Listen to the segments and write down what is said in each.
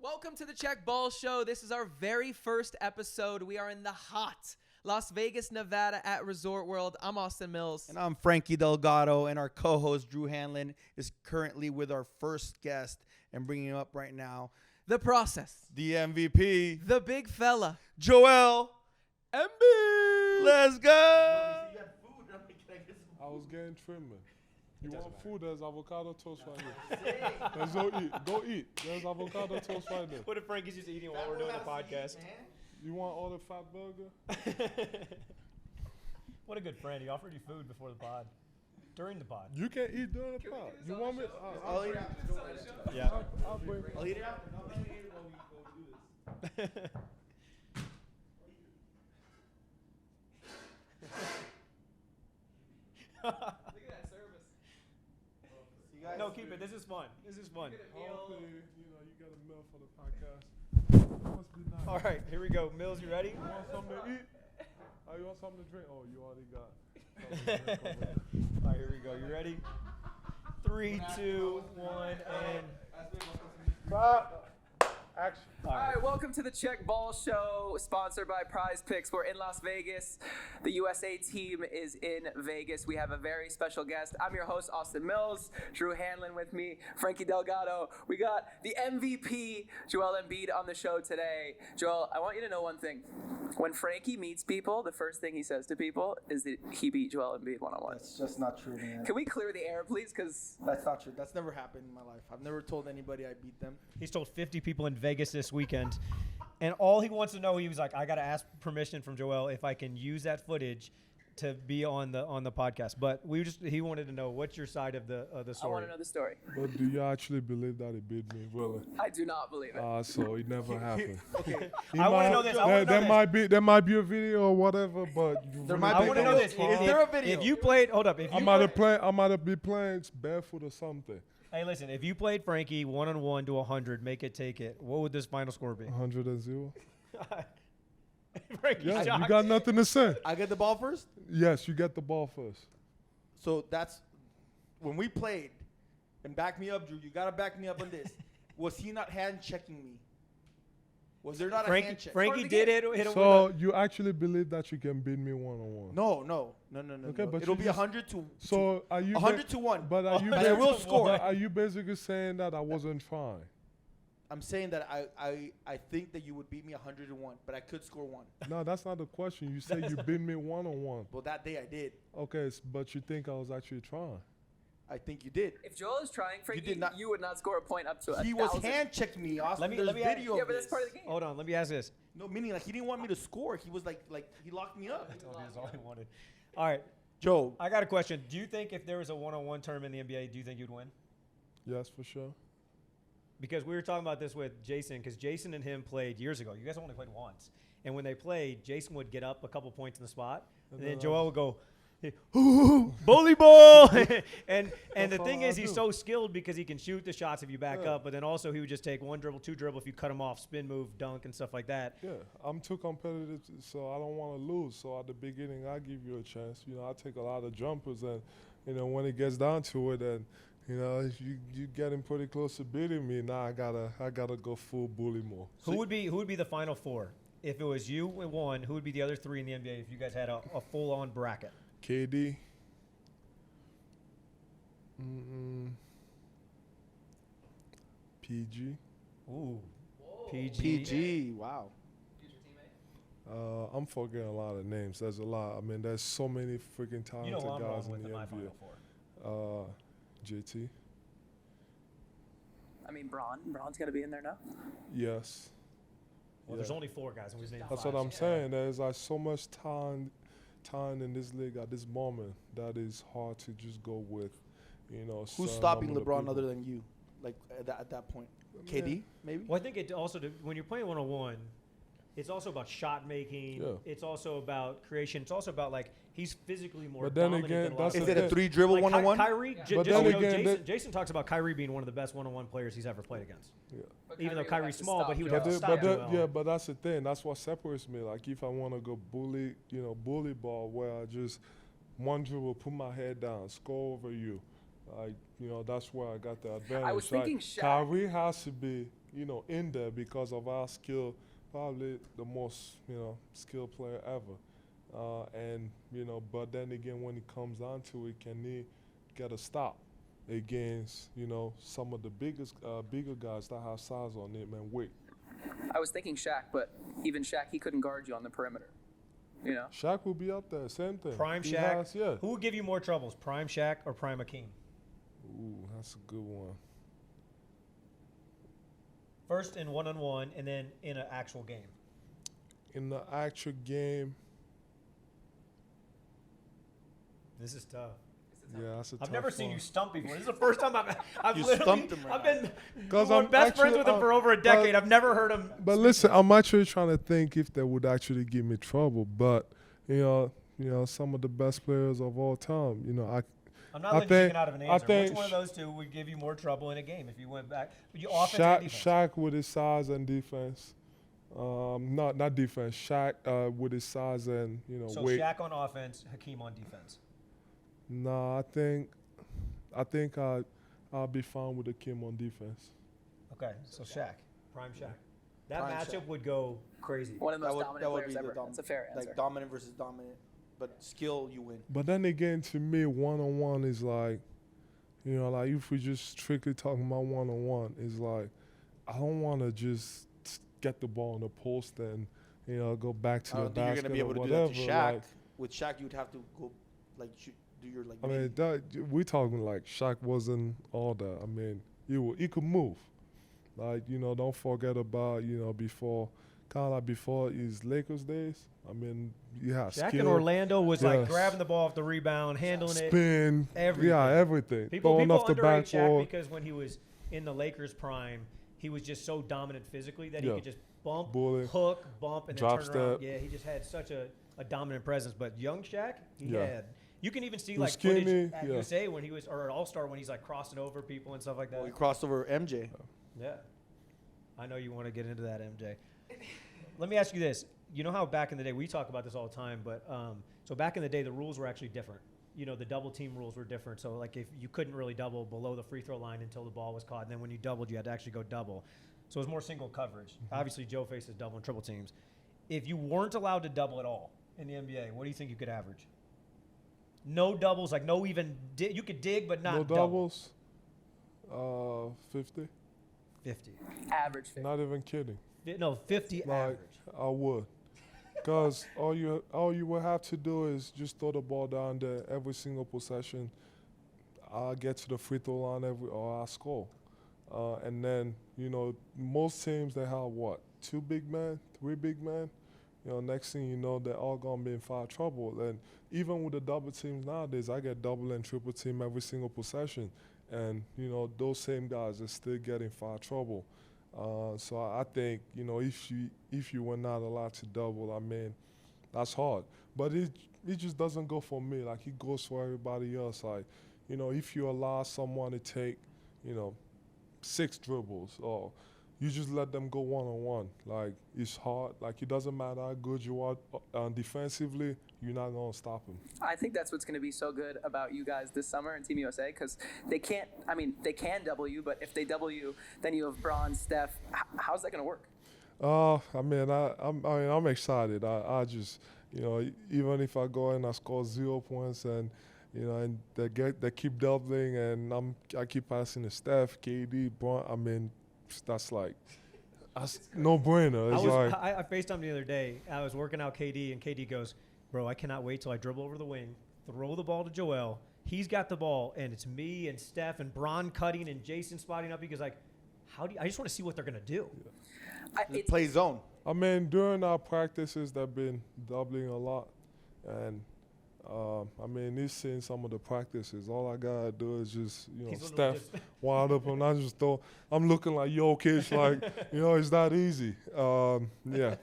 Welcome to the Check Ball Show. This is our very first episode. We are in the hot Las Vegas, Nevada at Resort World. I'm Austin Mills. And I'm Frankie Delgado, and our co-host Drew Hanlin is currently with our first guest and bringing him up right now. The process. The MVP. The big fella. Joel Embiid. Let's go. I was getting trimmed. You want food? There's avocado toast right here. Let's go eat. Go eat. There's avocado toast right there. What if Frankie's just eating while we're doing the podcast? You want all the fat burger? What a good friend. He offered you food before the pod. During the pod. You can eat during the pot. You want me? I'll eat it. Yeah. I'll eat it out. No, keep it. This is fun. This is fun. Hopefully, you get a meal for the podcast. Must be nice. All right, here we go. Mills, you ready? You want something to eat? Oh, you want something to drink? Oh, you already got something to drink over there. All right, here we go. You ready? 3, 2, 1, and... Action. All right, welcome to the Check Ball Show, sponsored by Prize Picks. We're in Las Vegas. The USA team is in Vegas. We have a very special guest. I'm your host, Austin Mills. Drew Hanlin with me, Frankie Delgado. We got the MVP, Joel Embiid, on the show today. Joel, I want you to know one thing. When Frankie meets people, the first thing he says to people is that he beat Joel Embiid one-on-one. That's just not true, man. Can we clear the air, please? Because That's not true. That's never happened in my life. I've never told anybody I beat them. He's told 50 people in Vegas this weekend. And all he wants to know, he was like, I got to ask permission from Joel if I can use that footage to be on the podcast. But he wanted to know, what's your side of the I story? want to know the story. But do you actually believe that he beat me? Really? I do not believe it. So it never happened. Okay. I want to know this. There might be a video or whatever, but There really might I be want to know this. Is there a video? If you played, hold up. If I you might played, be playing barefoot or something. hey, listen, if you played Frankie 1-on-1 to 100, make it, take it, what would this final score be? 100-0. Frankie's Yeah, shocked. you got nothing to say. I get the ball first? Yes, you get the ball first. So that's when we played. And back me up, Drew. You got to back me up on this. Was he not hand checking me? Was there not a hand check? Frankie did hit him So with you actually believe that you can beat me one-on-one? No. Okay, no. but It'll you be just- 100 to So are you 100 to 1. But are you But I will score. But are you basically saying that I wasn't trying? I'm saying that I think that you would beat me 101, but I could score 1. No, that's not the question. You say you beat me one-on-one. Well, that day I did. Okay, but you think I was actually trying? I think you did. If Joel is trying, Frankie, did not- you would not score a point up to 1,000. He was hand checking me, Austin. Let me There's ask- video Yeah, of but that's this. part of the game. Hold on, let me ask this. No, meaning like he didn't want me to score. He was like he locked me up. That's all he wanted. All right, Joe, I got a question. Do you think if there was a one-on-one tournament in the NBA, do you think you'd win? Yes, for sure. Because we were talking about this with Jason, because Jason and him played years ago. You guys only played once. And when they played, Jason would get up a couple points in the spot, and then Joel would go, bully ball. and the thing is, he's so skilled because he can shoot the shots if you back up, but then also he would just take 1 dribble, 2 dribble if you cut him off, spin move, dunk, and stuff like that. Yeah, I'm too competitive, so I don't want to lose. So at the beginning, I give you a chance. I take a lot of jumpers, and when it gets down to it, and you getting pretty close to beating me. Now I gotta go full bully more. Who would be the final 4? If it was you and one, who would be the other 3 in the NBA if you guys had a full-on bracket? KD. PG. Ooh. PG. PG. Wow. I'm forgetting a lot of names. There's a lot. I mean, there's so many freaking talented You know who I'm guys going in with the in my NBA. final 4. JT. I mean, Braun's got to be in there now. Yes. Well, there's only 4 guys, and we just named That's 5. what I'm saying. There's like so much time in this league at this moment that is hard to just go with. Who's stopping LeBron other than you? Like at that point, KD maybe. Well, I think it also when you're playing 1-on-1, it's also about shot making. Yeah. It's also about creation. It's also about he's physically more But then dominant again, than a lot that's of Is the it a thing. 3 dribble 1-on-1? Kyrie, But just then so you know, again, Jason talks about Kyrie being one of the best 1-on-1 players he's ever played against. Yeah. Even though Kyrie's small, but he would have to But stop Joel. yeah, but that's the thing. That's what separates me. Like if I want to go bully ball, where I just 1 dribble, put my head down, score over you. Like that's where I got the advantage. I was thinking Shaq. Kyrie has to be in there because of our skill, probably the most, skilled player ever. But then again, when it comes down to it, can he get a stop against, some of the bigger guys that have size on him and weight? I was thinking Shaq, but even Shaq, he couldn't guard you on the perimeter. Shaq will be up there, same thing. Prime He Shaq. has, yeah. Who would give you more troubles, Prime Shaq or Prime Hakeem? Ooh, that's a good one. First in one-on-one, and then in an actual game. In the actual game, This is tough. yeah, that's a tough I've never seen one. you stump before. This is the first time I've You literally, stumped him right I've now. been 'Cause we're I'm best friends actually- with him for over a decade. I've never heard him. But listen, I'm actually trying to think if they would actually give me trouble. But some of the best players of all time. I'm not I letting you think- chicken out of an I answer. Which think one of those two would give you more trouble in a game if you went back? Would you offense or defense? Shaq with his size and defense. Not defense. Shaq with his size and So weight. Shaq on offense, Hakeem on defense. No, I think I'll be fine with the Kim on defense. Okay, so Shaq, Prime Shaq. That Prime matchup Shaq. would go crazy. One of the most That dominant would players be ever. the That's a fair answer. like dominant versus dominant, but skill you win. But then again, to me, one-on-one is like, like if we just strictly talking about one-on-one, is like, I don't want to just get the ball in the post and, go back to I the don't think you're basket gonna be able or to whatever. do that to Shaq. Like, With Shaq, you'd have to go do your I mean, we talking like Shaq wasn't all that. I mean, he could move. Like, don't forget about, before, kind of like before his Lakers days. I mean, yeah, Shaq skill, in Orlando was like yes. grabbing the ball off the rebound, handling it. spin, everything. yeah, everything. People Throwing off the underrate Shaq backboard. because when he was in the Lakers prime, he was just so dominant physically that he Yeah. could just bump, Bully. hook, bump, and Drop then turn around. step. Yeah, he just had such a dominant presence. But young Shaq, he Yeah. had. You can even see He like was skinny, footage at yeah. USA when he was, or at All Star when he's like crossing over people and stuff like that. Well, he crossed over MJ. Yeah. I know you want to get into that, MJ. Let me ask you this. You know how back in the day, we talk about this all the time, but so back in the day, the rules were actually different. The double team rules were different. So like if you couldn't really double below the free throw line until the ball was caught, and then when you doubled, you had to actually go double. So it was more single coverage. Obviously, Joe faces double and triple teams. If you weren't allowed to double at all in the NBA, what do you think you could average? No doubles, like no even you could dig, but not No double. doubles. 50. 50. Average 50. Not even kidding. No, 50 Like average. I would, because all you would have to do is just throw the ball down there every single possession. I'll get to the free throw line or I'll score. And then most teams they have what, 2 big men, 3 big men. Next thing you know, they're all gonna be in foul trouble. And even with the double teams nowadays, I get double and triple team every single possession, and those same guys are still getting foul trouble. So I think if you were not allowed to double, I mean, that's hard. But it just doesn't go for me. Like it goes for everybody else. Like if you allow someone to take 6 dribbles, or you just let them go one-on-one. Like it's hard. Like it doesn't matter how good you are defensively, you're not gonna stop them. I think that's what's going to be so good about you guys this summer in Team USA, because they can't. I mean, they can double you, but if they double you, then you have Bron, Steph. How's that going to work? I'm excited. I just even if I go and I score 0 points and and they keep doubling and I keep passing to Steph, KD, Bron. I mean, that's like no brainer. It's I FaceTimed the other day. I was working out KD, and KD goes, "Bro, I cannot wait till I dribble over the wing, throw the ball to Joel. He's got the ball, and it's me and Steph and Bron cutting and Jason spotting up." He goes like, I just want to see what they're gonna do. Play zone. I mean, during our practices, they've been doubling a lot, and he's seen some of the practices. All I gotta do is just Steph wind up, and I just throw. I'm looking like Jokic, like it's that easy. Yeah.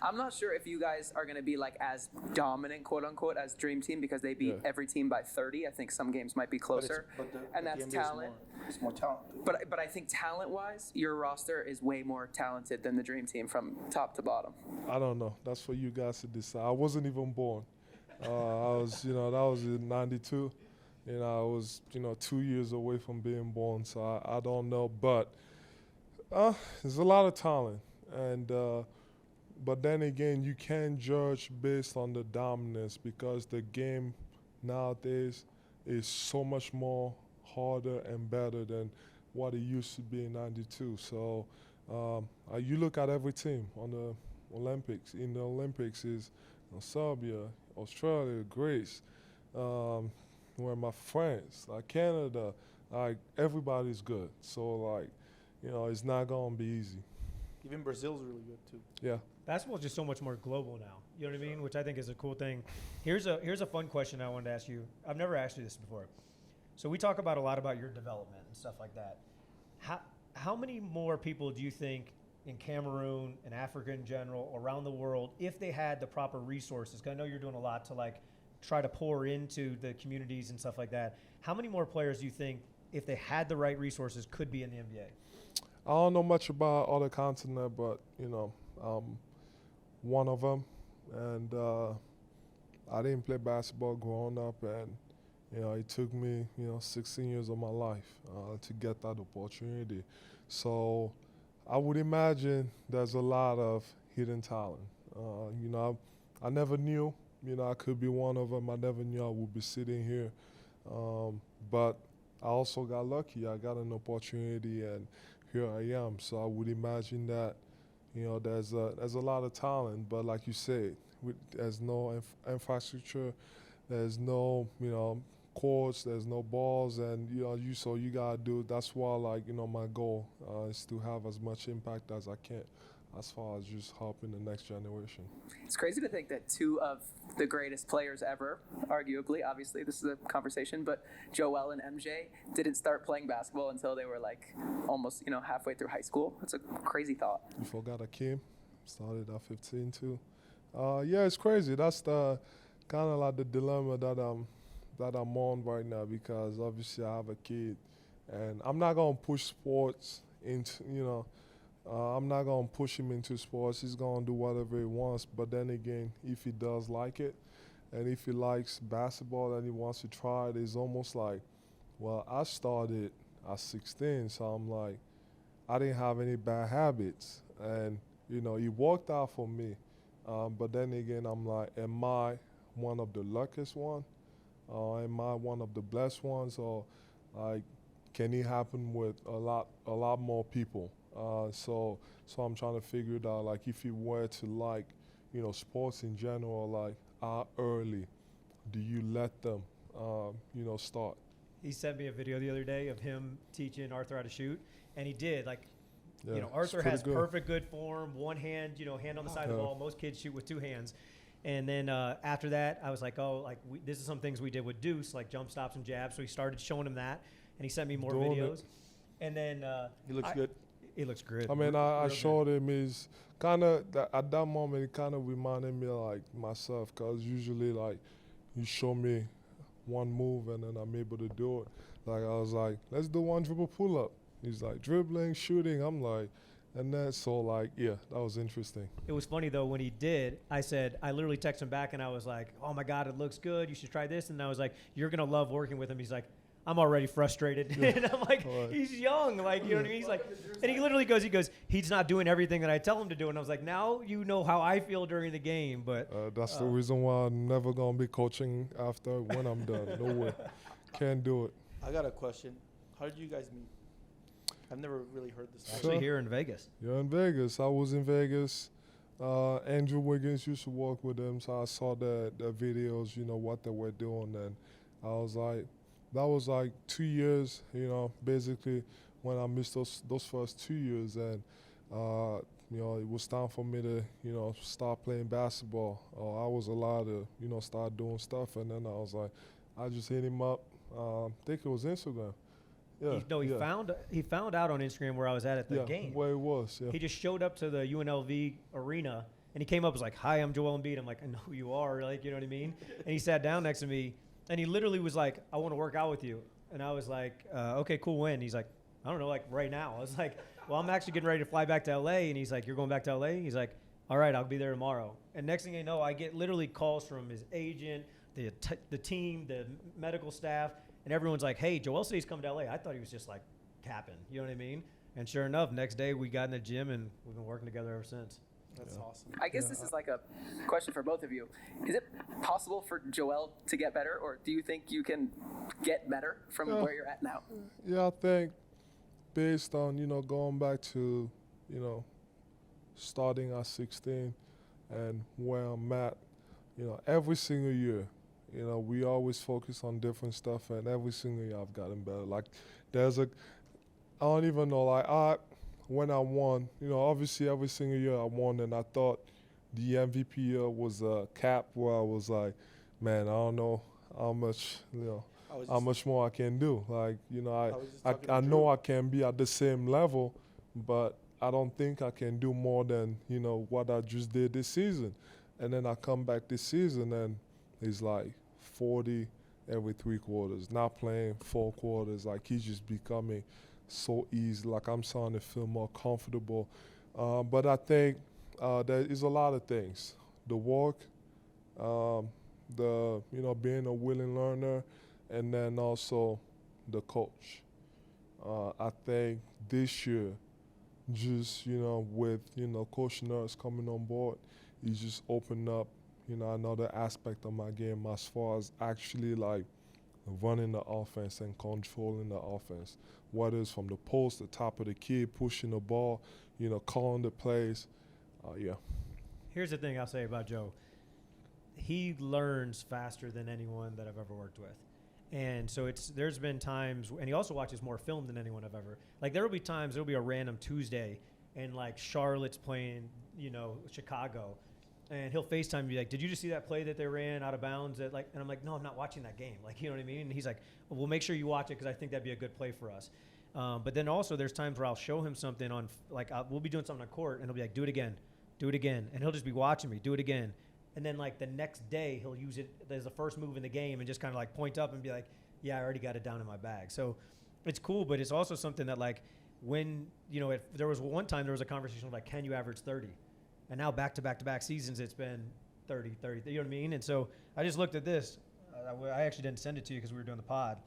I'm not sure if you guys are going to be like as dominant, quote unquote, as Dream Team, because they beat every team by 30. I think some games might be closer, and that's talent. It's more talent. But I think talent-wise, your roster is way more talented than the Dream Team from top to bottom. I don't know. That's for you guys to decide. I wasn't even born. I was, that was in '92. I was, 2 years away from being born, so I don't know. But There's a lot of talent, and but then again, you can't judge based on the dominance because the game nowadays is so much more harder and better than what it used to be in '92. So you look at every team on the Olympics. In the Olympics is Serbia, Australia, Greece, where my friends, like Canada, like everybody's good. So like, it's not gonna be easy. Even Brazil's really good too. Yeah. Basketball is just so much more global now. You know what I mean? Which I think is a cool thing. Here's a fun question I wanted to ask you. I've never asked you this before. So we talk about a lot about your development and stuff like that. How many more people do you think in Cameroon and Africa in general, around the world, if they had the proper resources? 'Cause I know you're doing a lot to like try to pour into the communities and stuff like that. How many more players do you think, if they had the right resources, could be in the NBA? I don't know much about other continent, but one of them, and I didn't play basketball growing up, and it took me 16 years of my life to get that opportunity. So I would imagine there's a lot of hidden talent. I never knew I could be one of them. I never knew I would be sitting here, but I also got lucky. I got an opportunity, and here I am. So I would imagine that there's a lot of talent, but like you said, there's no infrastructure, there's no courts, there's no balls, and you gotta do. That's why my goal is to have as much impact as I can, as far as just helping the next generation. It's crazy to think that two of the greatest players ever, arguably, obviously this is a conversation, but Joel and MJ didn't start playing basketball until they were like almost halfway through high school. That's a crazy thought. You forgot Hakeem, started at 15 too. Yeah, it's crazy. That's the kind of like the dilemma that I'm on right now, because obviously I have a kid, and I'm not gonna push sports into I'm not going to push him into sports. He's going to do whatever he wants. But then again, if he does like it, and if he likes basketball and he wants to try it, it's almost like, well, I started at 16, so I'm like, I didn't have any bad habits. And, it worked out for me. But then again, I'm like, am I one of the luckiest ones? Am I one of the blessed ones? Or, like, can it happen with a lot more people? So I'm trying to figure it out. Like, if you were to like, sports in general, like, how early do you let them, start? He sent me a video the other day of him teaching Arthur how to shoot, and he did Arthur has perfect good form, one hand, hand on the side of the ball. Most kids shoot with two hands. And then after that, I was like, this is some things we did with Deuce, like jump stops and jabs. So he started showing him that, and he sent me more videos. And then he looks good. He looks good. I mean, I showed him his kind of, at that moment, it kind of reminded me of like myself, because usually like you show me one move and then I'm able to do it. Like, I was like, let's do one dribble pull up. He's like, dribbling, shooting. I'm like, and then so like, yeah, that was interesting. It was funny though, when he did, I literally texted him back and I was like, oh my God, it looks good. You should try this. And I was like, you're going to love working with him. He's like, I'm already frustrated. And I'm like, he's young. Like, you know what I mean? He's like, and he literally goes, he's not doing everything that I tell him to do. And I was like, now you know how I feel during the game. But that's the reason why I'm never going to be coaching after when I'm done. No way. Can't do it. I got a question. How did you guys meet? I've never really heard this. Actually, here in Vegas. Yeah, in Vegas. I was in Vegas. Andrew Wiggins used to work with them, so I saw the videos, what they were doing. And I was like, that was like 2 years, basically when I missed those first 2 years. And, it was time for me to, start playing basketball. I was allowed to, start doing stuff. And then I was like, I just hit him up. I think it was Instagram. Yeah, he found out on Instagram where I was at the game. Where it was, yeah. He just showed up to the UNLV arena, and he came up and was like, hi, I'm Joel Embiid. I'm like, I know who you are, like, you know what I mean? And he sat down next to me, and he literally was like, I want to work out with you. And I was like, okay, cool, when? He's like, I don't know, like right now. I was like, well, I'm actually getting ready to fly back to LA. And he's like, you're going back to LA? He's like, all right, I'll be there tomorrow. And next thing I know, I get literally calls from his agent, the team, the medical staff, and everyone's like, hey, Joel said he's coming to LA. I thought he was just like capping, you know what I mean? And sure enough, next day we got in the gym and we've been working together ever since. That's awesome. I guess this is like a question for both of you. Is it possible for Joel to get better, or do you think you can get better from where you're at now? Yeah, I think based on, going back to, starting at 16 and where I'm at, every single year, we always focus on different stuff, and every single year I've gotten better. Like, I don't even know, when I won, obviously every single year I won, and I thought the MVP year was a cap where I was like, man, I don't know how much, how much more I can do. Like, I know I can be at the same level, but I don't think I can do more than, what I just did this season. And then I come back this season and it's like 40 every 3 quarters, not playing 4 quarters. Like, he's just becoming so easy. Like, I'm starting to feel more comfortable. But I think there is a lot of things. The work, being a willing learner, and then also the coach. I think this year, just, with, Coach Nurse coming on board, he's just opened up, another aspect of my game as far as actually, like, running the offense and controlling the offense, whether it's from the post, the top of the key, pushing the ball, calling the plays. Here's the thing I'll say about Joe. He learns faster than anyone that I've ever worked with. And so there's been times, and he also watches more film than anyone I've ever. Like, there will be times, there'll be a random Tuesday, and, like, Charlotte's playing, Chicago, and he'll FaceTime and be like, did you just see that play that they ran out of bounds? And I'm like, no, I'm not watching that game. Like, you know what I mean? And he's like, well, we'll make sure you watch it because I think that'd be a good play for us. But then also there's times where I'll show him something on, like, we'll be doing something on court, and he'll be like, do it again. And he'll just be watching me, do it again. And then, like, the next day he'll use it as the first move in the game and just kind of, like, point up and be like, yeah, I already got it down in my bag. So it's cool, but it's also something that, like, when, there was one time there was a conversation of, like, can you average 30? And now back-to-back seasons it's been 30, you know what I mean? And so I just looked at this. I actually didn't send it to you because we were doing the pod.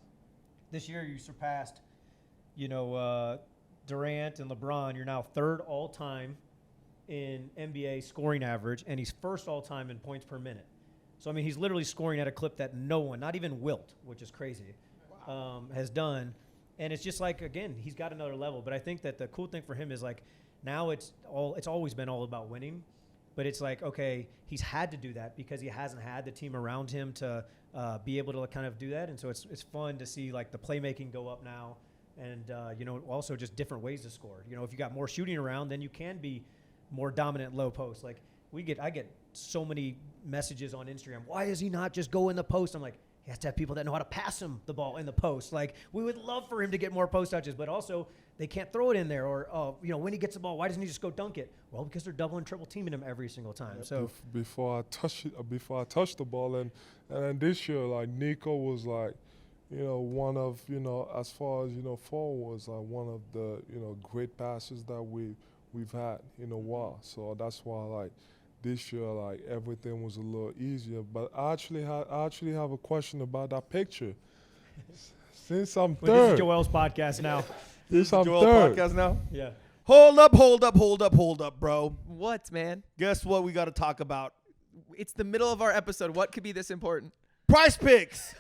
This year you surpassed, Durant and LeBron. You're now 3rd all-time in NBA scoring average, and he's 1st all-time in points per minute. So, I mean, he's literally scoring at a clip that no one, not even Wilt, which is crazy, has done. And it's just like, again, he's got another level. But I think that the cool thing for him is, like, now it's always been all about winning. But it's like, okay, he's had to do that because he hasn't had the team around him to be able to kind of do that. And so it's fun to see, like, the playmaking go up now and, also just different ways to score. If you got more shooting around, then you can be more dominant low post. Like, I get so many messages on Instagram. Why does he not just go in the post? I'm like, he has to have people that know how to pass him the ball in the post. Like, we would love for him to get more post touches, but also they can't throw it in there. Or, when he gets the ball, why doesn't he just go dunk it? Well, because they're double and triple teaming him every single time. Yep. So before I touch the ball, and then this year, like, Nico was like, one of, as far as, forward was like one of the, great passes that we've had in a while. So that's why, like, this year, like, everything was a little easier. But I actually have a question about that picture. Since I'm third. This is Joel's podcast now. Since I'm Joel third. podcast now. Yeah. Hold up, bro. What, man? Guess what we got to talk about? It's the middle of our episode. What could be this important? Prize Picks.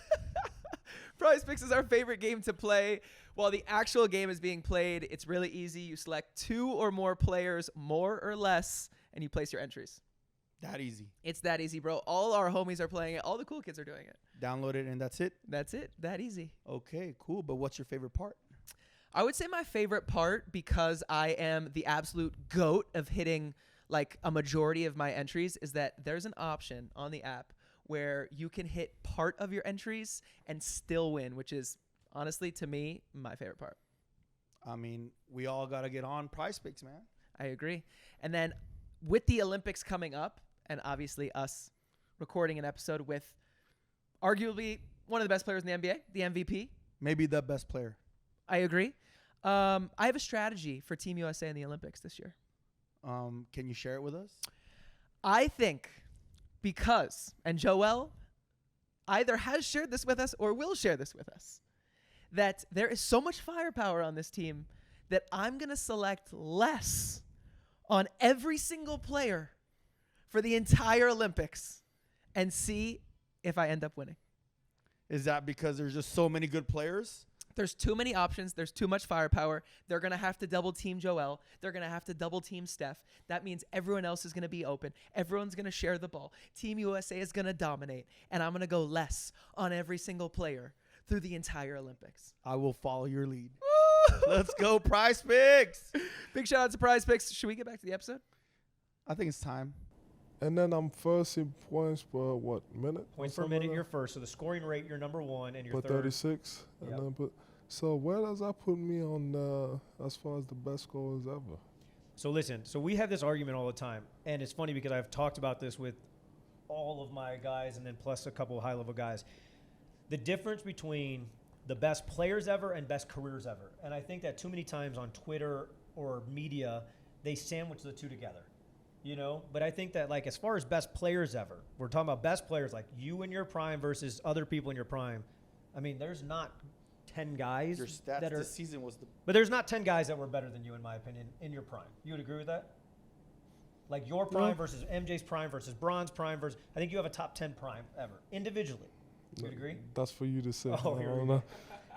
Prize Picks is our favorite game to play. While the actual game is being played, it's really easy. You select 2 or more players, more or less, and you place your entries. That easy. It's that easy, bro. All our homies are playing it. All the cool kids are doing it. Download it and that's it. That's it. That easy. Okay, cool. But what's your favorite part? I would say my favorite part, because I am the absolute GOAT of hitting, like, a majority of my entries, is that there's an option on the app where you can hit part of your entries and still win, which is, honestly, to me, my favorite part. I mean, we all got to get on Prize Picks, man. I agree. And then with the Olympics coming up, and obviously us recording an episode with arguably one of the best players in the NBA, the MVP. Maybe the best player. I agree. I have a strategy for Team USA in the Olympics this year. Can you share it with us? I think because, and Joel either has shared this with us or will share this with us, that there is so much firepower on this team that I'm going to select less on every single player for the entire Olympics and see if I end up winning. Is that because there's just so many good players? There's too many options. There's too much firepower. They're going to have to double team Joel. They're going to have to double team Steph. That means everyone else is going to be open. Everyone's going to share the ball. Team USA is going to dominate. And I'm going to go less on every single player through the entire Olympics. I will follow your lead. Let's go, Prize Picks. Big shout out to Prize Picks. Should we get back to the episode? I think it's time. And then I'm first in points per what minute? Points per minute, you're first. So the scoring rate, you're number one, and you're For third. 36. Yep. And then so where does that put me on as far as the best scorers ever? So listen, so we have this argument all the time, and it's funny because I've talked about this with all of my guys and then plus a couple of high-level guys. The difference between the best players ever and best careers ever. And I think that too many times on Twitter or media, they sandwich the two together. You know, but I think that, like, as far as best players ever, we're talking about best players like you in your prime versus other people in your prime. I mean, there's not 10 guys Your stats that are, this season was the but there's not 10 guys that were better than you, in my opinion, in your prime. You would agree with that? Like your prime versus MJ's prime versus Bron's prime versus, I think you have a top 10 prime ever, individually. You would agree? That's for you to say. Oh, here we go.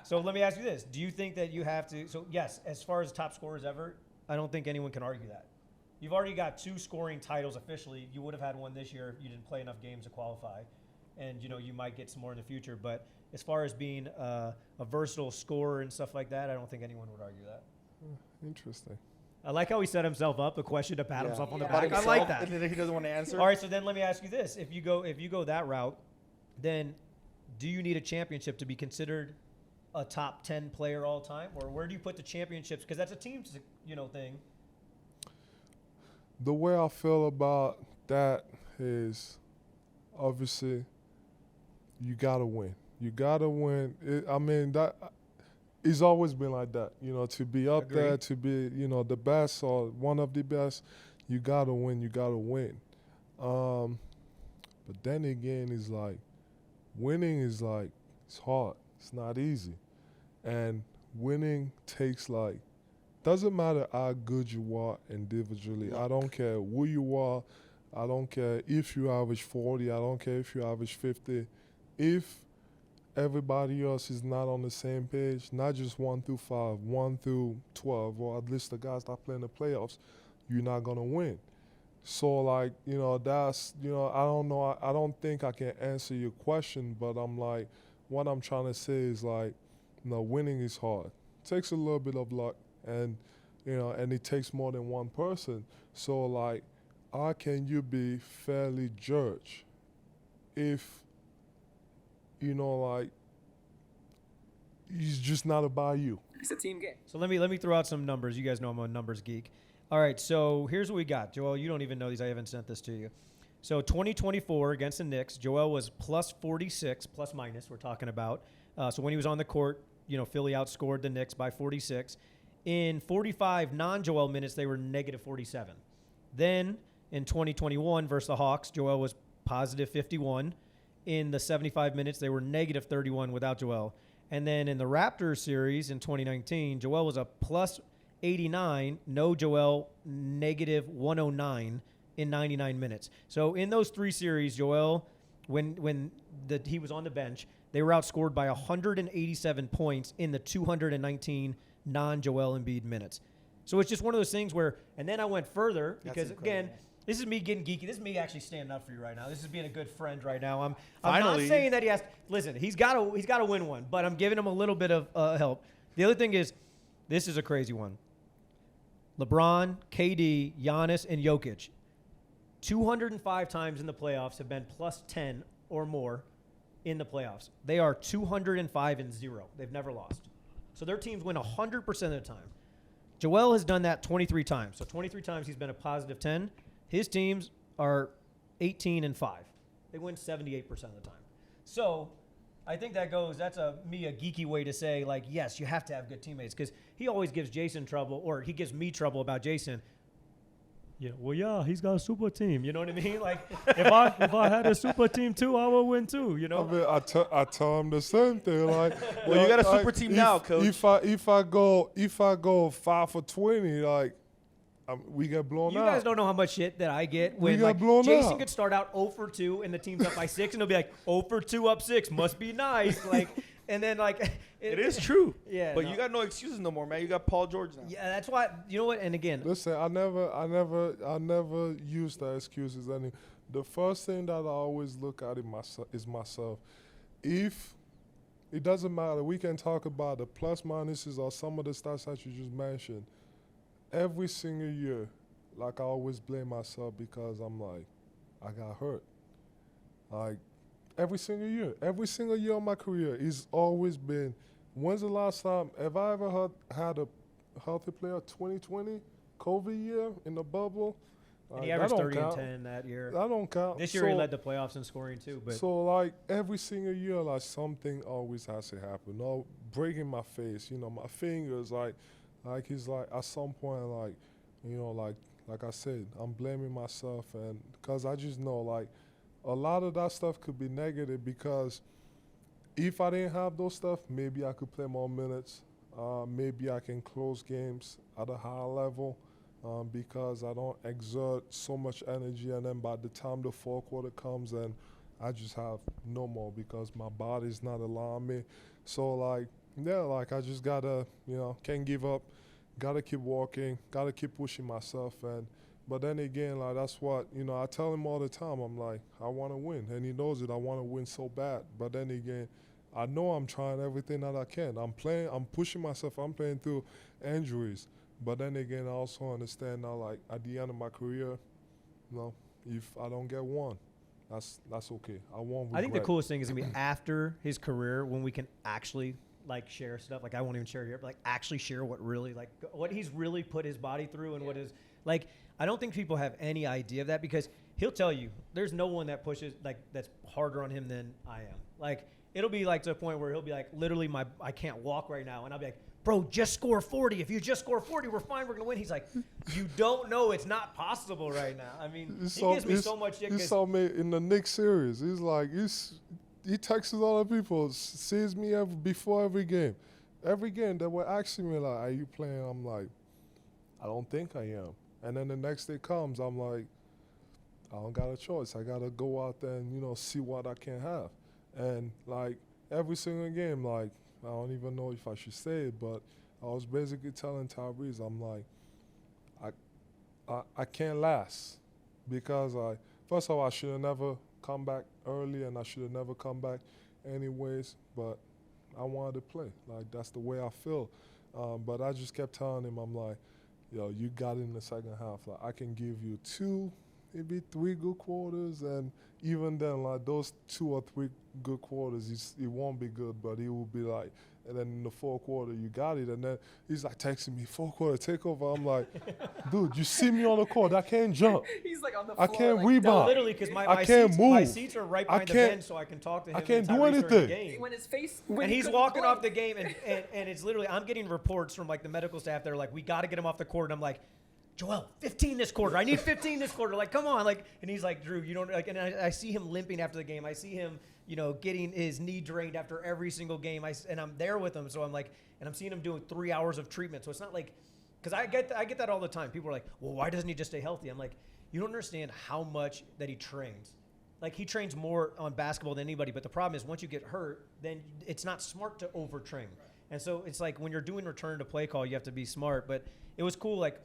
So let me ask you this. Do you think that you have to, so yes, as far as top scorers ever, I don't think anyone can argue that. You've already got 2 scoring titles officially. You would have had one this year if you didn't play enough games to qualify. And, you know, you might get some more in the future. But as far as being a versatile scorer and stuff like that, I don't think anyone would argue that. Interesting. I like how he set himself up, a question to pat himself on the back. I himself, like that. And then he doesn't want to answer. All right, so then let me ask you this. If you go that route, then do you need a championship to be considered a top 10 player all time? Or where do you put the championships? Because that's a team, you know, thing. The way I feel about that is, obviously, you gotta win. You gotta win. I mean, that it's always been like that. You know, to be up Agreed. there, to be, you know, the best or one of the best, you gotta win. You gotta win. But then again, it's like winning is like it's hard. It's not easy, and winning takes like. Doesn't matter how good you are individually. I don't care who you are. I don't care if you average 40. I don't care if you average 50. If everybody else is not on the same page, not just 1 through 5, 1 through 12, or at least the guys that play in the playoffs, you're not going to win. So, like, you know, that's, you know, I don't know. I don't think I can answer your question, but I'm like, what I'm trying to say is, like, you know, winning is hard. It takes a little bit of luck. And, you know, and it takes more than one person. So, like, how can you be fairly judged if, you know, like, it's just not about you? It's a team game. So let me throw out some numbers. You guys know I'm a numbers geek. All right, so here's what we got. Joel, you don't even know these. I haven't sent this to you. So 2024 against the Knicks, Joel was plus 46, plus minus we're talking about. So when he was on the court, you know, Philly outscored the Knicks by 46. In 45 non-Joel minutes, they were negative 47. Then in 2021 versus the Hawks, Joel was positive 51. In the 75 minutes, they were negative 31 without Joel. And then in the Raptors series in 2019, Joel was a plus 89, no Joel, negative 109 in 99 minutes. So in those 3 series, Joel, when he was on the bench, they were outscored by 187 points in the 219 non-Joel Embiid minutes. So it's just one of those things where, and then I went further because, again, this is me getting geeky. This is me actually standing up for you right now. This is being a good friend right now. I'm not saying that he has, listen, he's got to win one, but I'm giving him a little bit of help. The other thing is, this is a crazy one. LeBron, KD, Giannis, and Jokic, 205 times in the playoffs have been plus 10 or more in the playoffs. They are 205-0. They've never lost. So their teams win 100% of the time. Joel has done that 23 times. So 23 times he's been a positive 10. His teams are 18-5. They win 78% of the time. So I think that's a geeky way to say, like, yes, you have to have good teammates, because he always gives Jason trouble, or he gives me trouble about Jason. Yeah, well, yeah, he's got a super team. You know what I mean? Like, if I had a super team too, I would win too. You know? I mean, I tell him the same thing. Like, Well, you got a like, super team now, coach. If I go 5 for 20, like, we get blown You out. guys don't know how much shit that I get We when got like blown Jason out. could start out 0 for 2 and the team's up by 6 and he'll be like 0 for 2 up 6 must be nice, like, and then like It is true. Yeah, But no. you got no excuses no more, man. You got Paul George now. Yeah, that's why, you know what? And again, Listen, I never use the excuses. Any, the first thing that I always look at is myself. If it doesn't matter, we can talk about the plus minuses or some of the stats that you just mentioned. Every single year, like I always blame myself because I'm like, I got hurt. Like every single year of my career, it's always been. When's the last time have I ever had a healthy player? 2020 COVID year in the bubble. and he That averaged don't 30 count. and 10 that year. That don't count. This year he led the playoffs in scoring too, but So like every single year, like something always has to happen. No breaking my face, my fingers, like it's like at some point, like like I said, I'm blaming myself, and because I just know like a lot of that stuff could be negative because if I didn't have those stuff, maybe I could play more minutes. Maybe I can close games at a higher level. Because I don't exert so much energy, and then by the time the fourth quarter comes, and I just have no more because my body's not allowing me. So like, yeah, like I just gotta, can't give up, gotta keep walking, gotta keep pushing myself. But then again, like that's what, I tell him all the time. I'm like, I want to win, and he knows it. I want to win so bad. But then again, I know I'm trying everything that I can. I'm pushing myself. I'm playing through injuries. But then again, I also understand now, like, at the end of my career, if I don't get one, that's okay. I won't regret. I think the coolest thing is going to be after his career when we can actually, like, share stuff. Like, I won't even share here, but, like, actually share what he's really put his body through and what is, like, I don't think people have any idea of that because he'll tell you there's no one that pushes, like, that's harder on him than I am. Like, it'll be, like, to a point where he'll be like, literally, I can't walk right now. And I'll be like, bro, just score 40. If you just score 40, we're fine. We're going to win. He's like, you don't know. It's not possible right now. I mean, he gives me so much shit. He saw me in the Knicks series. He's like, he texts other people, sees me before every game. Every game, they were asking me, like, are you playing? I'm like, I don't think I am. And then the next day comes, I'm like, I don't got a choice. I got to go out there and, see what I can have. And, like, every single game, like, I don't even know if I should say it, but I was basically telling Tyrese, I'm like, I can't last because first of all, I should have never come back early and I should have never come back anyways, but I wanted to play. Like, that's the way I feel. But I just kept telling him, I'm like, yo, you got it in the second half. Like, I can give you 2, maybe 3 good quarters, and even then, like, those 2 or 3 good quarters, it won't be good, but it will be like, and then in the fourth quarter, you got it. And then he's like texting me, fourth quarter takeover. I'm like, dude, you see me on the court. I can't jump. He's like on the I floor. can't like, rebound. No, literally, because I can't move. my seats are right behind the bench, so I can talk to him. I can't and do Tyrese during the anything. game. When his face, And he's walking off the game, and it's literally, I'm getting reports from, like, the medical staff. They're like, we got to get him off the court. And I'm like, Joel, 15 this quarter. I need 15 this quarter. Like, come on. Like, and he's like, Drew, you don't, like, and I see him limping after the game. I see him, getting his knee drained after every single game. And I'm there with him. So I'm like, and I'm seeing him doing 3 hours of treatment. So it's not like, because I get that all the time. People are like, well, why doesn't he just stay healthy? I'm like, you don't understand how much that he trains. Like, he trains more on basketball than anybody. But the problem is once you get hurt, then it's not smart to overtrain. And so it's like when you're doing return to play call, you have to be smart. But it was cool. Like,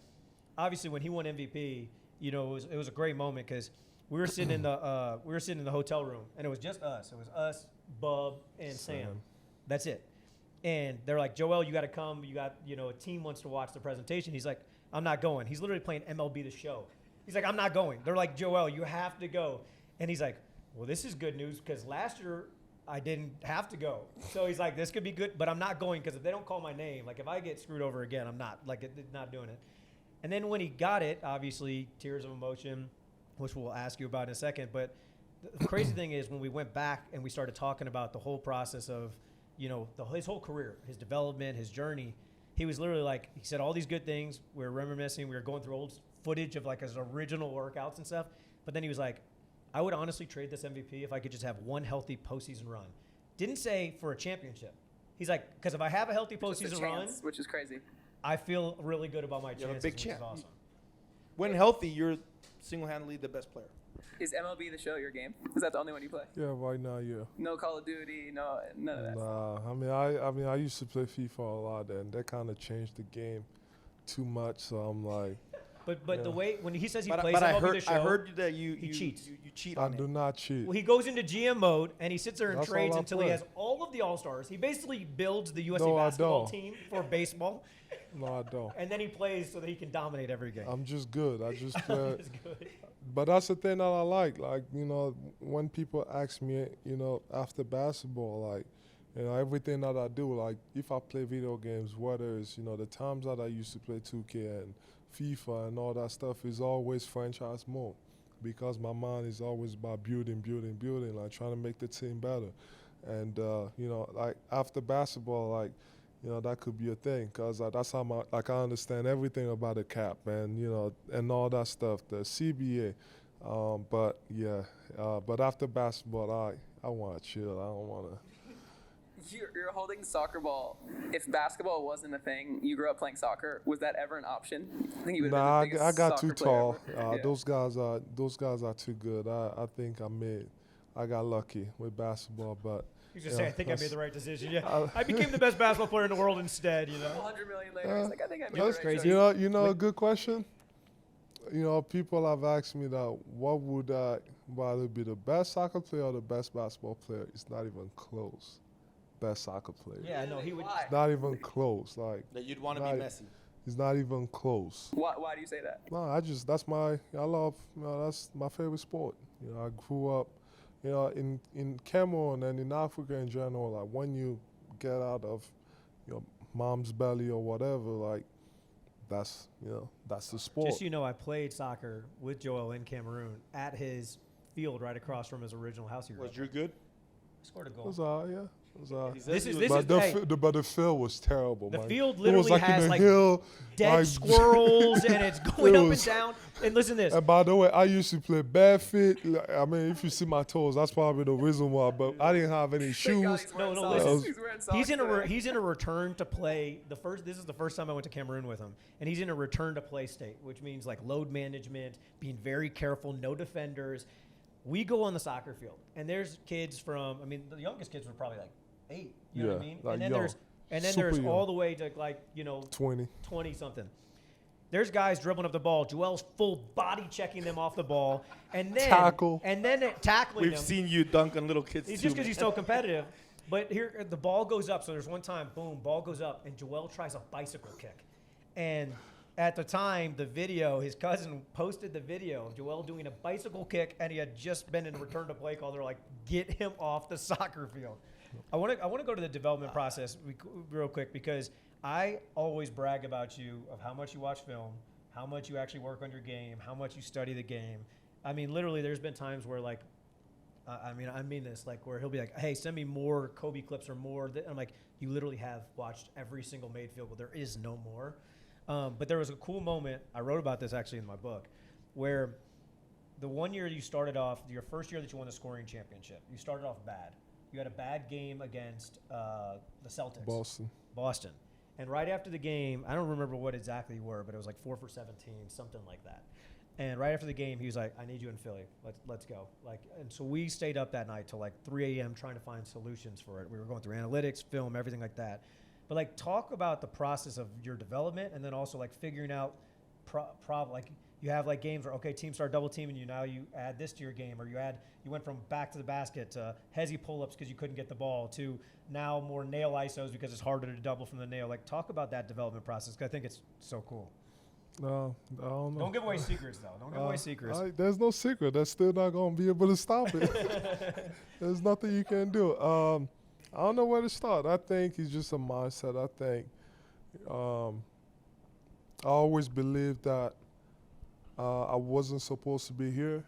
obviously when he won MVP, it was a great moment because we were sitting in the hotel room and it was just us. It was us, Bub, and Sam. That's it. And they're like, Joel, you got to come. You got, a team wants to watch the presentation. He's like, I'm not going. He's literally playing MLB The Show. He's like, I'm not going. They're like, Joel, you have to go. And he's like, well, this is good news because last year I didn't have to go. So he's like, this could be good, but I'm not going because if they don't call my name, like if I get screwed over again, I'm not doing it. And then when he got it, obviously tears of emotion, which we'll ask you about in a second. But the crazy thing is when we went back and we started talking about the whole process of, his whole career, his development, his journey, he was literally like, he said all these good things. We were reminiscing. We were going through old footage of like his original workouts and stuff. But then he was like, I would honestly trade this MVP if I could just have one healthy postseason run. Didn't say for a championship. He's like, because if I have a healthy postseason run, which is crazy, I feel really good about my You have chances, a big which chance. is awesome. When healthy, you're single-handedly the best player. is MLB the Show your game? Is that the only one you play? Yeah, right now, yeah. No Call of Duty, none of that. Nah, I mean, I used to play FIFA a lot, and that kind of changed the game too much. So I'm like, But the way when he says he But plays MLB the Show, I heard that you cheats. You cheat I on do it. not cheat. well, he goes into GM mode and he sits there and That's trades all I until he play. has all of the All-Stars. He basically builds the USA No, I basketball don't. team for baseball, No, I don't. and then he plays so that he can dominate every game. I'm just good. I just play. That's good. But that's the thing that I like. Like, you know, when people ask me, you know, after basketball, like, you know, everything that I do, like, if I play video games, whether it's, you know, the times that I used to play 2K and FIFA and all that stuff is always franchise mode because my mind is always about building, like trying to make the team better. And, you know, like, after basketball, like, you know, that could be a thing because that's how I understand everything about the cap and, you know, and all that stuff, the CBA. But, yeah, but after basketball, I want to chill. I don't want to. You're holding soccer ball. If basketball wasn't a thing, you grew up playing soccer. Was that ever an option? I think you would have Nah, been the I biggest got soccer too player tall. ever. Yeah. Those guys are too good. I think I got lucky with basketball, but You just yeah, say, I think I made that's- the right decision. Yeah, I became the best basketball player in the world instead. You know. 100 million later, he's like, I think I made that's the right crazy. choice. You know, a good question. You know, people have asked me that. What would I rather be, the best soccer player or the best basketball player? It's not even close. Best soccer player. Yeah, no, he would. Why? It's not even close. Like, That you'd want to be Right. Messi. it's not even close. Why do you say that? No, I love, you know, that's my favorite sport. You know, I grew up, you know, in Cameroon and in Africa in general, like when you get out of your mom's belly or whatever, like that's, you know, that's the sport. Just so you know, I played soccer with Joel in Cameroon at his field right across from his original house he grew Was up. Drew good? I scored a It goal. was yeah. It was He said This he is was- this but is the, hey, but the field was terrible. the man. field It was literally like has in a like hill, dead like- squirrels and it's going It up and was- down. And listen to this. And by the way, I used to play barefoot. I mean, if you see my toes, that's probably the reason why. But I didn't have any Thank God shoes. he's wearing No, socks. listen. He's wearing socks He's in a today. he's in a return to play. This is the first time I went to Cameroon with him, and he's in a return to play state, which means like load management, being very careful, no defenders. We go on the soccer field, and there's kids from. I mean, the youngest kids were probably like 8. You know what I Yeah, mean? like And then young. there's Super all young. the way to like 20. 20 something. There's guys dribbling up the ball. Joel's full body checking them off the ball, and then Tackle. and then tackling We've them. seen you dunk on little kids He's too, just because man. he's so competitive. But here, the ball goes up. So there's one time, boom, ball goes up, and Joel tries a bicycle kick. And at the time, the video, his cousin posted the video of Joel doing a bicycle kick, and he had just been in return to play call. They're like, get him off the soccer field. I want to go to the development process real quick because I always brag about you of how much you watch film, how much you actually work on your game, how much you study the game. I mean, literally, there's been times where like, I mean this, like where he'll be like, hey, send me more Kobe clips or more. I'm like, you literally have watched every single made field goal. There is no more. But there was a cool moment, I wrote about this actually in my book, where the one year you started off, your first year that you won the scoring championship, you started off bad. You had a bad game against the Celtics. Boston. And right after the game, I don't remember what exactly you were, but it was like 4 for 17, something like that. And right after the game, he was like, I need you in Philly. Let's go. Like, and so we stayed up that night till like 3 a.m. trying to find solutions for it. We were going through analytics, film, everything like that. But like, talk about the process of your development, and then also like figuring out problem. Like, you have like games where teams start double teaming you. Now you add this to your game, or you went from back to the basket to hezzy pull-ups because you couldn't get the ball to now more nail ISOs because it's harder to double from the nail. Like, talk about that development process because I think it's so cool. No, I don't know. Don't give away secrets though. Don't give away secrets. There's no secret. That's still not going to be able to stop it. There's nothing you can do. I don't know where to start. I think it's just a mindset. I think I always believed that I wasn't supposed to be here,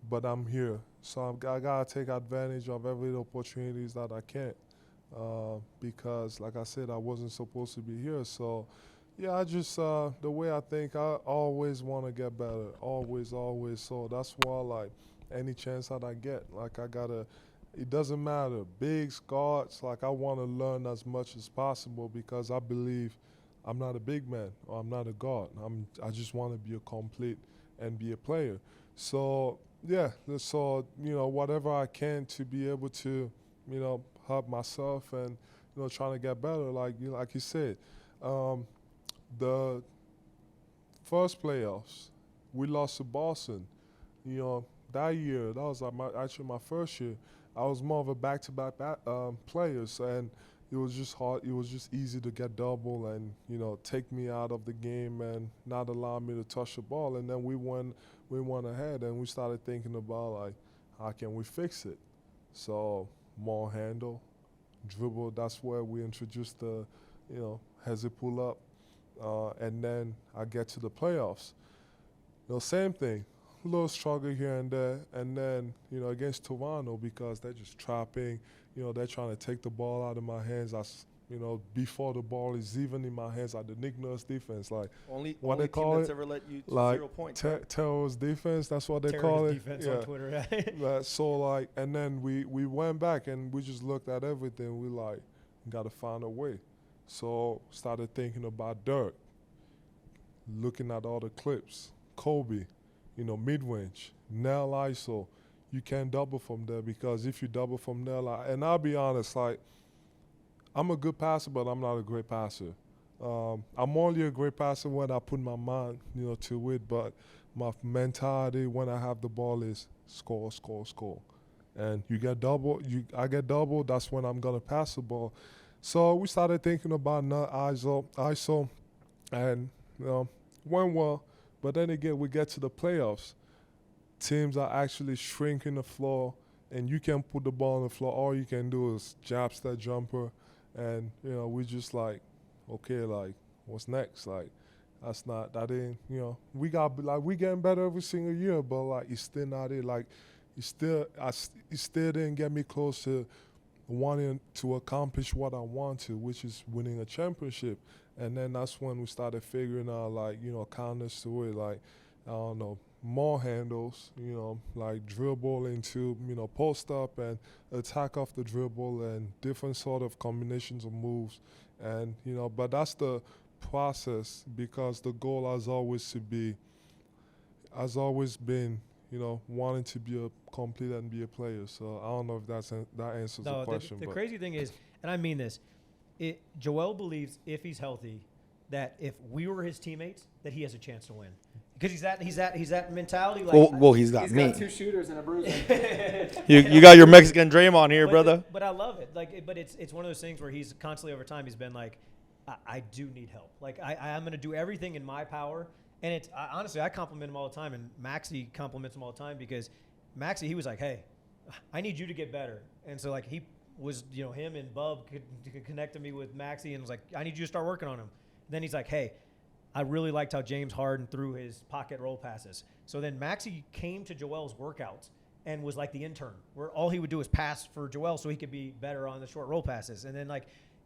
but I'm here. So I gotta take advantage of every opportunities that I can, because, like I said, I wasn't supposed to be here. So, Yeah, I just the way I think, I always want to get better, always, always. So that's why, like, any chance that I get, like, I gotta. It doesn't matter, bigs, guards. Like, I want to learn as much as possible because I believe I'm not a big man or I'm not a guard. I just want to be a complete NBA player. So yeah, so whatever I can to be able to help myself and trying to get better. Like you said. The first playoffs, we lost to Boston. That year, that was like actually my first year. I was more of a back-to-back players, and it was just hard. It was just easy to get double and take me out of the game and not allow me to touch the ball. And then we went ahead, and we started thinking about like how can we fix it. So more handle, dribble. That's where we introduced the heads it pull up. And then I get to the playoffs. Same thing, a little struggle here and there. And then, against Toronto, because they're just trapping, they're trying to take the ball out of my hands. Before the ball is even in my hands, the Nick Nurse defense, like only they team call that's it, ever let you to like 0 points. terrorist defense. That's what they call it. Defense on Twitter. So and then we went back and we just looked at everything. We got to find a way. So started thinking about Dirk, looking at all the clips, Kobe, mid-range, nail ISO. You can't double from there because if you double from there, and I'll be honest, I'm a good passer, but I'm not a great passer. I'm only a great passer when I put my mind, to it, but my mentality when I have the ball is score, score, score. And you get double, I get double, that's when I'm going to pass the ball. So we started thinking about ISO, and went well. But then again, we get to the playoffs. Teams are actually shrinking the floor, and you can put the ball on the floor. All you can do is jab step jumper, and we just okay, what's next? We getting better every single year, but it's still not it. It still didn't get me close to wanting to accomplish what I want to, which is winning a championship. And then that's when we started figuring out counters to it, I don't know, more handles, dribble into, post up and attack off the dribble and different sort of combinations of moves. And, but that's the process because the goal has always been, wanting to be a complete NBA player. So I don't know if that answers the question. The crazy thing is, and I mean this, Joel believes if he's healthy, that if we were his teammates, that he has a chance to win. Because he's that mentality. Well, he's got He's me. got 2 shooters and a bruiser. You got your Mexican Draymond here, brother. But I love it. But it's one of those things where he's constantly over time. He's been I do need help. I'm going to do everything in my power. And honestly, I compliment him all the time, and Maxey compliments him all the time because Maxey, he was like, hey, I need you to get better. And so he was, him and Bub connected me with Maxey and was like, I need you to start working on him. And then he's like, hey, I really liked how James Harden threw his pocket roll passes. So then Maxey came to Joel's workouts and was like the intern, where all he would do is pass for Joel so he could be better on the short roll passes. And then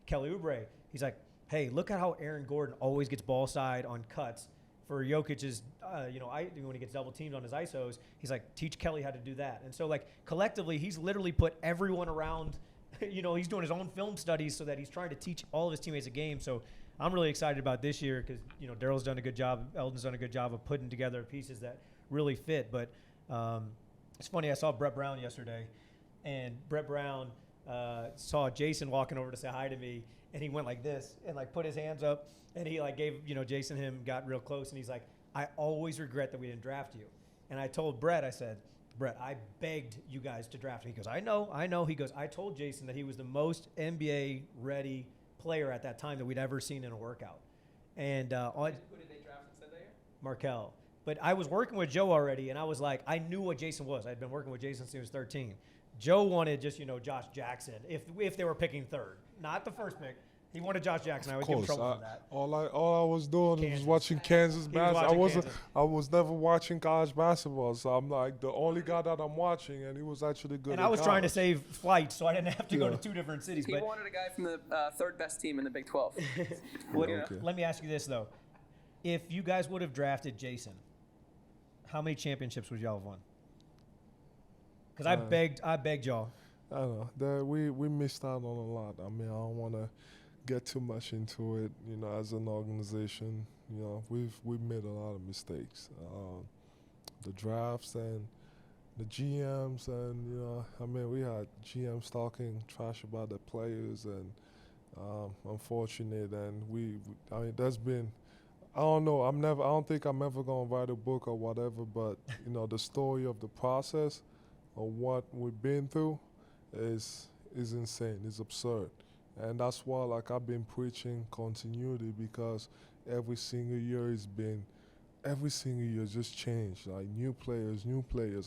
Kelly Oubre, he's like, hey, look at how Aaron Gordon always gets ball side on cuts for Jokic's, when he gets double teamed on his ISOs. He's like, teach Kelly how to do that. And so collectively, he's literally put everyone around, he's doing his own film studies so that he's trying to teach all of his teammates a game. So I'm really excited about this year because, Daryl's done a good job. Eldon's done a good job of putting together pieces that really fit. But it's funny, I saw Brett Brown yesterday, and Brett Brown saw Jason walking over to say hi to me, and he went like this and put his hands up, and he gave, Jason him, got real close, and he's like, I always regret that we didn't draft you. And I told Brett, I said, Brett, I begged you guys to draft him. He goes, I know. He goes, I told Jason that he was the most NBA-ready player at that time that we'd ever seen in a workout. And Who did they draft instead that year? Markelle. But I was working with Joe already, and I was like, I knew what Jason was. I'd been working with Jason since he was 13. Joe wanted just, Josh Jackson if they were picking third. Not the first pick. He wanted Josh Jackson. I would Of give him course, trouble for that. all I was doing was Kansas. watching Kansas He was basketball. watching Kansas. I was never watching college basketball, so I'm like the only guy that I'm watching, and he was actually good. And at I was trying to college. save flights, so I didn't have to go Yeah. to 2 different cities. He But wanted a guy from the third best team in the Big 12. what- Okay. let me ask you this though: if you guys would have drafted Jason, how many championships would y'all have won? Because I begged y'all. I don't know that we missed out on a lot. I mean, I don't want to get too much into it. You know, as an organization, you know, we've made a lot of mistakes. The drafts and the GMs, and you know, I mean, we had GMs talking trash about the players, and unfortunate. And I mean, that's been. I don't know. I don't think I'm ever gonna write a book or whatever. But you know, the story of the process of what we've been through is insane. It's absurd. And that's why, like, I've been preaching continuity, because every single year just changed. Like, new players.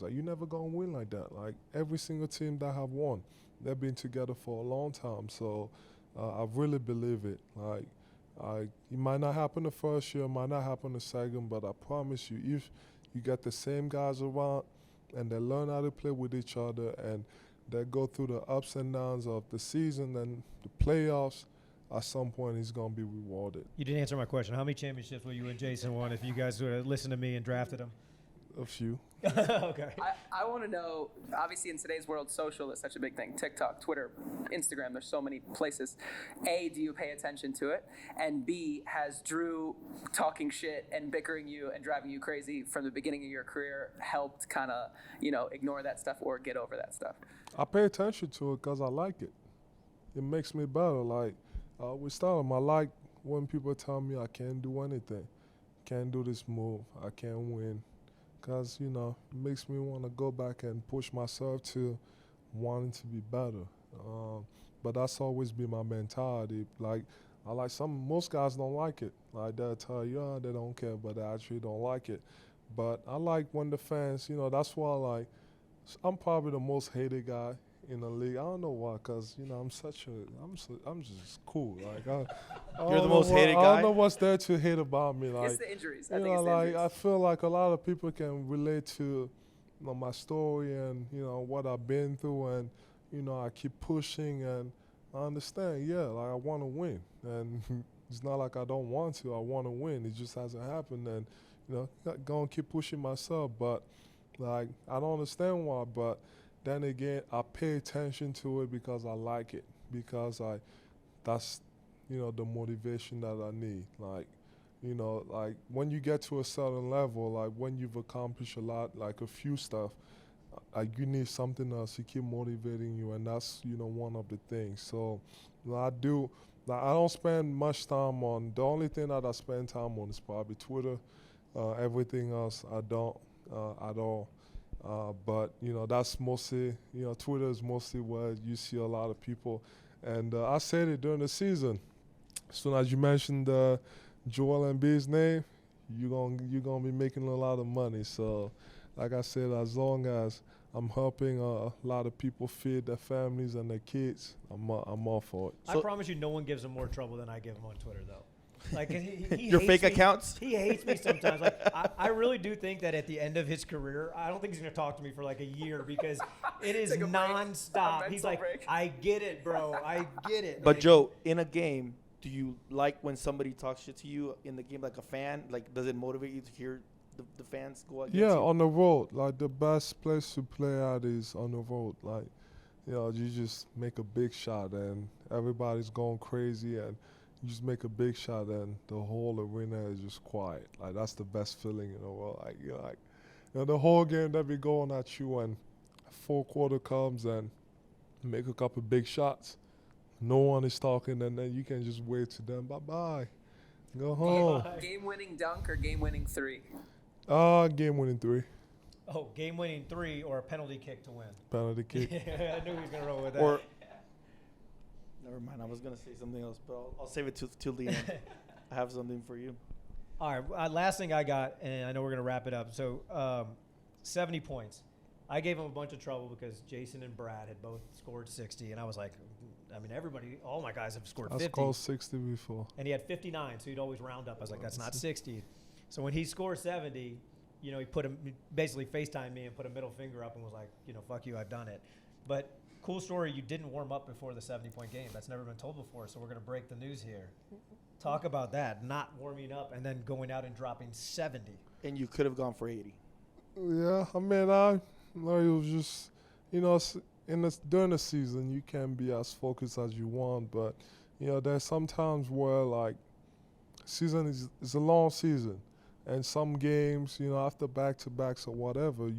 Like, you're never going to win like that. Like, every single team that have won, they've been together for a long time. So I really believe it. Like, it might not happen the first year, might not happen the second, but I promise you, if you get the same guys around and they learn how to play with each other and they go through the ups and downs of the season and the playoffs, at some point he's going to be rewarded. You didn't answer my question. How many championships will you and Jason won if you guys would have listened to me and drafted him? A few. Okay. I want to know, obviously in today's world, social is such a big thing. TikTok, Twitter, Instagram, there's so many places. A, do you pay attention to it? And B, has Drew talking shit and bickering you and driving you crazy from the beginning of your career helped kind of, ignore that stuff or get over that stuff? I pay attention to it because I like it. It makes me better. Like, with Stardom, I like when people tell me I can't do anything, can't do this move, I can't win. Because, it makes me want to go back and push myself to wanting to be better. But that's always been my mentality. Like, most guys don't like it. Like, they'll tell you, they don't care, but they actually don't like it. But I like when the fans, that's why, I'm probably the most hated guy in the league. I don't know why, because, I'm just cool. Like, You're the most hated guy? I don't know what's there to hate about me. Like, It's the injuries. I think it's the injuries. I feel like a lot of people can relate to my story and, what I've been through, and, I keep pushing, and I understand, I want to win. And it's not like I don't want to. I want to win. It just hasn't happened. And, going to keep pushing myself. But, I don't understand why. But then again, I pay attention to it because I like it. Because that's, the motivation that I need. Like when you get to a certain level, like when you've accomplished a lot, like a few stuff, you need something else to keep motivating you, and that's, one of the things. So I don't spend much time on, the only thing that I spend time on is probably Twitter. Everything else I don't at all. But, that's mostly, Twitter is mostly where you see a lot of people. And I said it during the season. As soon as you mentioned Joel Embiid's name, you're gonna be making a lot of money. So, like I said, as long as I'm helping a lot of people feed their families and their kids, I'm all for it. I promise you, no one gives him more trouble than I give him on Twitter, though. Like he Your hates fake me. accounts? He hates me sometimes. Like I really do think that at the end of his career, I don't think he's gonna talk to me for like a year, because it is Take a break. nonstop. A He's mental like, break. I get it, bro. I get it. But Like, Joe, in a game, do you like when somebody talks shit to you in the game, like a fan? Like, does it motivate you to hear the fans go against Yeah, you? on the road. Like, the best place to play at is on the road. Like, you just make a big shot and everybody's going crazy, and you just make a big shot and the whole arena is just quiet. Like, that's the best feeling in the world. Like, the whole game they be going at you, and fourth quarter comes and make a couple big shots. No one is talking, and then you can just wave to them, bye-bye, go home. Game-winning dunk or game-winning three? Game-winning 3. Oh, game-winning 3 or a penalty kick to win. Penalty kick. I knew he was gonna roll with that. Or, never mind, I was going to say something else, but I'll save it till the end. I have something for you. All right, last thing I got, and I know we're going to wrap it up. So 70 points. I gave him a bunch of trouble because Jason and Brad had both scored 60, and I was like, I mean, all my guys have scored 50. I scored 60 before. And he had 59, so he'd always round up. I was like, that's not 60. So when he scored 70, he basically FaceTimed me and put a middle finger up and was like, fuck you, I've done it. But cool story, you didn't warm up before the 70-point game. That's never been told before, so we're going to break the news here. Talk about that, not warming up and then going out and dropping 70. And you could have gone for 80. Yeah, I mean, it was just, during the season, you can be as focused as you want, but, there's sometimes where, like, season is a long season, and some games, after back-to-backs or whatever,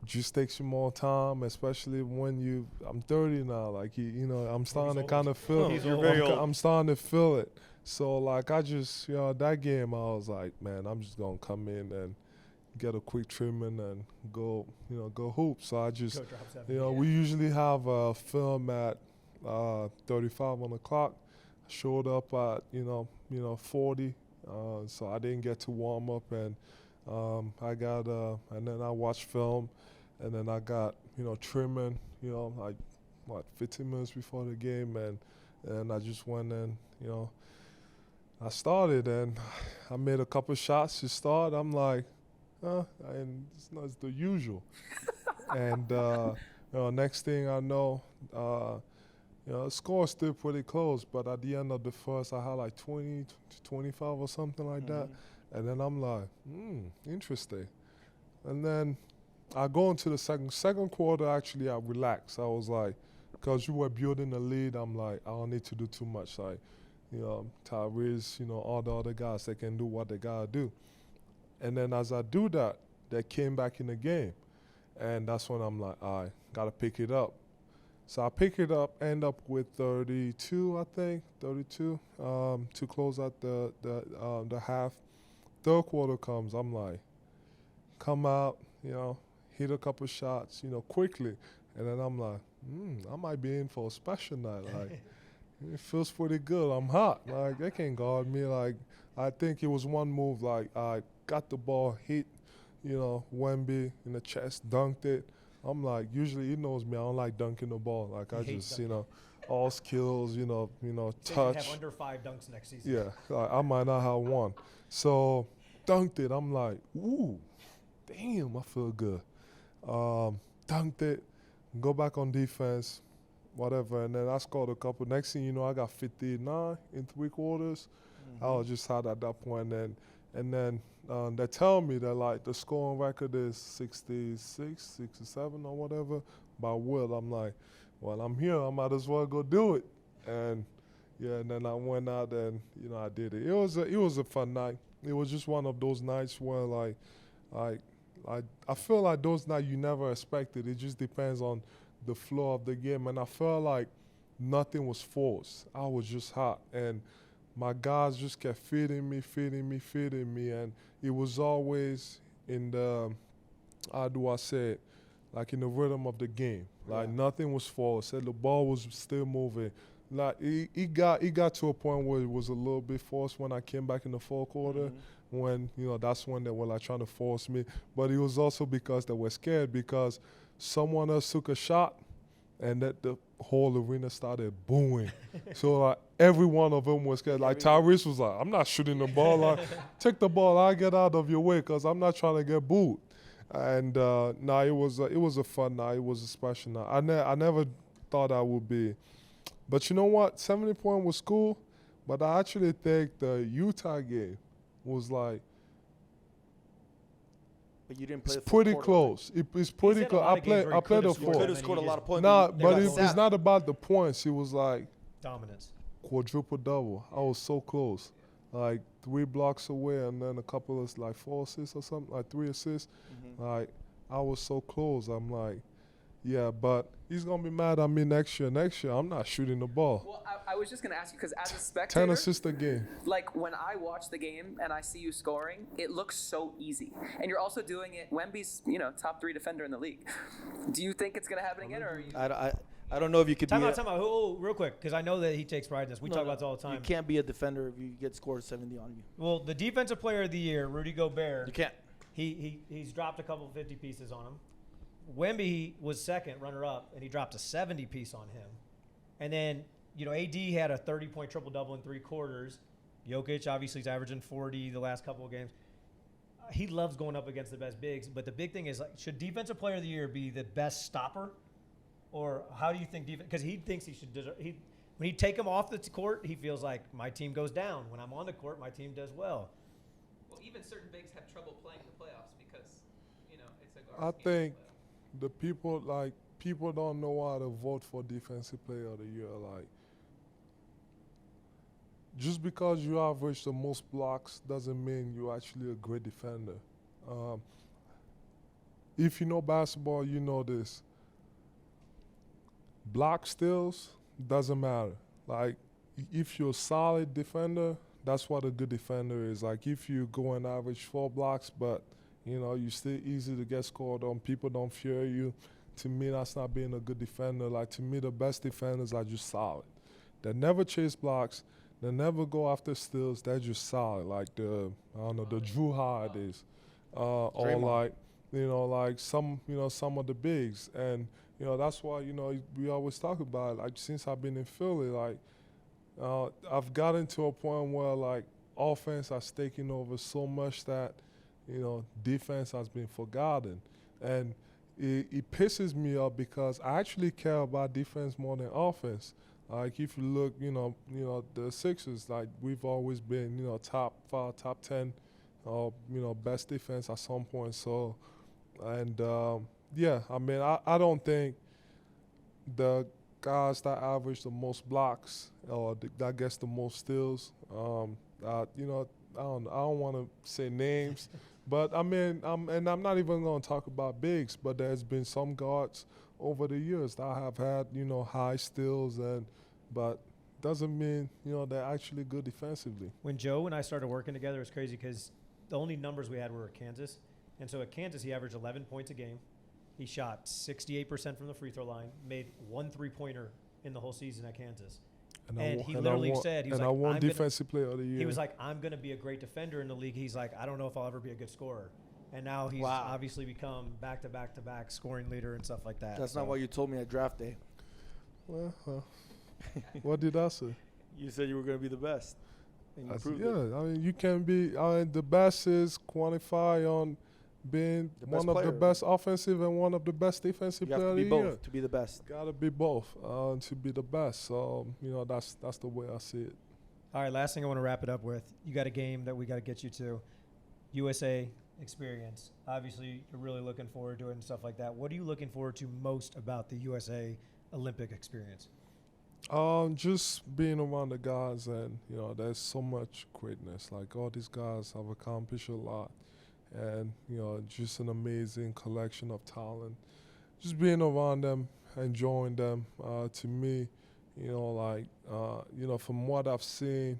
just takes you more time, especially when I'm 30 now, like, I'm starting to kind of feel it. I'm starting to feel it. So, like, I just, that game, I was like, man, I'm just going to come in and get a quick trimming and go hoop. So I just, we usually have a film at 35 on the clock. I showed up at, 40, so I didn't get to warm up, and and then I watched film, and then I got, trimming, like, 15 minutes before the game, and I just went in, I started, and I made a couple shots to start. I'm like, and it's the usual. And, next thing I know, the score's still pretty close, but at the end of the first, I had like 20 to 25 or something like that. And then I'm like, interesting. And then I go into the second quarter, actually, I relaxed. I was like, because you were building a lead, I'm like, I don't need to do too much. Like, Tyrese, all the other guys, they can do what they got to do. And then as I do that, they came back in the game. And that's when I'm like, all right, got to pick it up. So I pick it up, end up with 32, I think, 32, to close out the half. Third quarter comes, I'm like, come out, hit a couple shots, quickly. And then I'm like, I might be in for a special night. Like, it feels pretty good. I'm hot. Like, they can't guard me. Like, I think it was one move, like, I got the ball, hit, Wemby in the chest, dunked it. I'm like, usually he knows me. I don't like dunking the ball. Like, I just, all skills, touch. Have under 5 dunks next season. Yeah, like, I might not have one. So, dunked it. I'm like, ooh, damn, I feel good. Dunked it, go back on defense, whatever. And then I scored a couple. Next thing you know, I got 59 in 3 quarters. I was just hot at that point. And then they tell me that, like, the scoring record is 66, 67 or whatever by Will. I'm like, well, I'm here. I might as well go do it. And, yeah, and then I went out and, I did it. It was a fun night. It was just one of those nights where, like, I feel like those nights you never expected. It just depends on the flow of the game. And I felt like nothing was forced. I was just hot. And my guys just kept feeding me. And it was always in the, how do I say it, like in the rhythm of the game. Like, nothing was forced. The ball was still moving. Like, it got to a point where it was a little bit forced when I came back in the fourth quarter, when, that's when they were, like, trying to force me. But it was also because they were scared, because someone else took a shot, and that the whole arena started booing. So, like, every one of them was scared. Like, Tyrese was like, I'm not shooting the ball. Like, take the ball. I'll get out of your way, because I'm not trying to get booed. And, it was a fun night. It was a special night. I never thought I would be. But you know what? 70 point was cool, but I actually think the Utah game was like, but you didn't play it's pretty close. It's pretty close. I played a You could four. have scored a lot of points. Nah, but it's not about the points. It was like Dominance. quadruple double. I was so close, like 3 blocks away, and then a couple of, like, 4 assists or something, like 3 assists. Like, I was so close. I'm like, yeah, but he's gonna be mad at me next year. Next year, I'm not shooting the ball. Well, I was just gonna ask you, because as a spectator, 10 assists a game. like, when I watch the game and I see you scoring, it looks so easy. And you're also doing it. Wemby's, top 3 defender in the league. Do you think it's gonna happen again, or are you? I don't know if you could Time out. Oh, real quick, because I know that he takes pride in this. We talk about this all the time. You can't be a defender if you get scored 70 on you. Well, the defensive player of the year, Rudy Gobert. You can't. He's dropped a couple of 50 pieces on him. Wemby was second, runner-up, and he dropped a 70 piece on him. And then, AD had a 30-point triple-double in 3 quarters. Jokic obviously is averaging 40 the last couple of games. He loves going up against the best bigs, but the big thing is, should Defensive Player of the Year be the best stopper? Or how do you think defense – because he thinks he should – when he take him off the court, he feels like my team goes down. When I'm on the court, my team does well. Well, even certain bigs have trouble playing the playoffs because, it's a I garbage game think the people don't know how to vote for Defensive Player of the Year. Like, just because you average the most blocks doesn't mean you're actually a great defender. If you know basketball, you know this. Block steals doesn't matter. Like, if you're a solid defender, that's what a good defender is. Like, if you go and average 4 blocks, but you're still easy to get scored on, people don't fear you. To me, that's not being a good defender. Like, to me, the best defenders are just solid. They never chase blocks. They never go after steals. They're just solid. Like the Drew Holidays, or like some of the bigs. And that's why we always talk about it. Like, since I've been in Philly, like I've gotten to a point where like offense has taken over so much that defense has been forgotten, and it pisses me off because I actually care about defense more than offense. Like, if you look, the Sixers, like, we've always been, top 5, top 10, best defense at some point. So, and I don't think the guys that average the most blocks or that gets the most steals, I don't want to say names, but I'm not even going to talk about bigs, but there's been some guards over the years that have had, high steals, but doesn't mean, they're actually good defensively. When Joe and I started working together, it's crazy because the only numbers we had were at Kansas. And so at Kansas, he averaged 11 points a game. He shot 68% from the free throw line, made 1 3-pointer in the whole season at Kansas. And he literally said, he was like, I won Defensive Player of the Year. He was like, I'm going to be a great defender in the league. He's like, I don't know if I'll ever be a good scorer. And now he's obviously become back-to-back scoring leader and stuff like that. That's not what you told me at draft day. Well, what did I say? You said you were going to be the best. And you proved it. I mean, you can be. The best is quantify on being one of the best offensive and one of the best defensive players of the year. You have to be both to be the best. Got to be both to be the best. So, that's the way I see it. All right, last thing I want to wrap it up with. You got a game that we got to get you to. USA experience. Obviously, you're really looking forward to it and stuff like that. What are you looking forward to most about the USA Olympic experience? Just being around the guys, and there's so much greatness. Like, all these guys have accomplished a lot, and just an amazing collection of talent. Just being around them, enjoying them. To me, from what I've seen,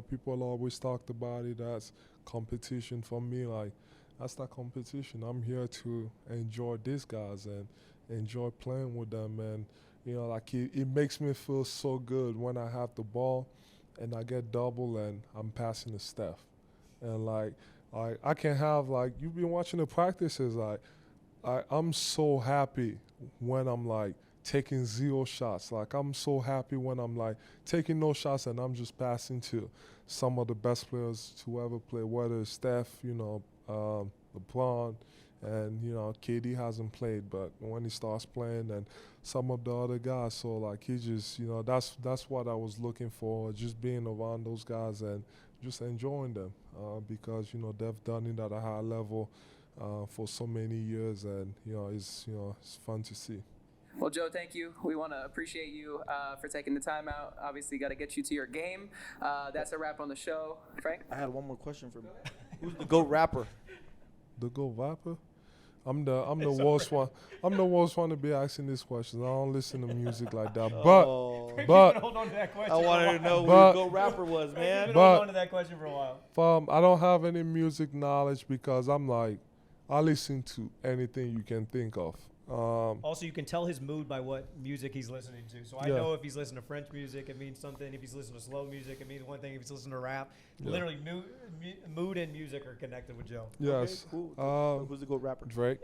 people always talked about it as competition. For me, like, that's not competition. I'm here to enjoy these guys and enjoy playing with them, and it makes me feel so good when I have the ball and I get double and I'm passing to Steph. And like I can have, like, you've been watching the practices, like I'm so happy when I'm like taking 0 shots. Like, I'm so happy when I'm like taking no shots and I'm just passing to some of the best players to ever play, whether it's Steph, LeBron, and KD hasn't played, but when he starts playing, and some of the other guys, so like he just that's what I was looking for, just being around those guys and just enjoying them, because they've done it at a high level for so many years, and it's fun to see. Well, Joe, thank you. We want to appreciate you for taking the time out. Obviously, got to get you to your game. That's a wrap on the show. Frank? I had one more question for you. Who's the GOAT rapper? The GOAT rapper? I'm the worst one. I'm the worst one to be asking these questions. I don't listen to music like that. But Hold on to that question. I wanted to know who the GOAT rapper was, man. Hold on to that question for a while. I don't have any music knowledge because I'm like, I listen to anything you can think of. Also, you can tell his mood by what music he's listening to. So I Yeah. know if he's listening to French music, it means something. If he's listening to slow music, it means one thing. If he's listening to rap, Yeah. literally mood and music are connected with Joe. Yes. Okay, cool. Who's the GOAT rapper? Drake.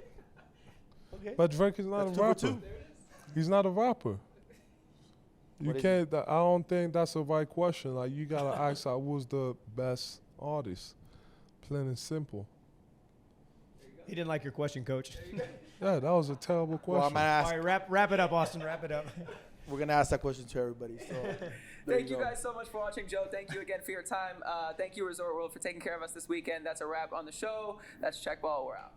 Okay. But Drake is not That's a 2 for rapper. 2. He's not a rapper. You What is can't. I don't think that's the right question. Like you gotta ask, who's the best artist? Plain and simple. He didn't like your question, Coach. Yeah, that was a terrible Well, I'm question. gonna All ask. right, wrap it up, Austin. Wrap it up. We're gonna ask that question to everybody. So there Thank you go. guys so much for watching, Joe. Thank you again for your time. Thank you, Resort World, for taking care of us this weekend. That's a wrap on the show. That's Check Ball. We're out.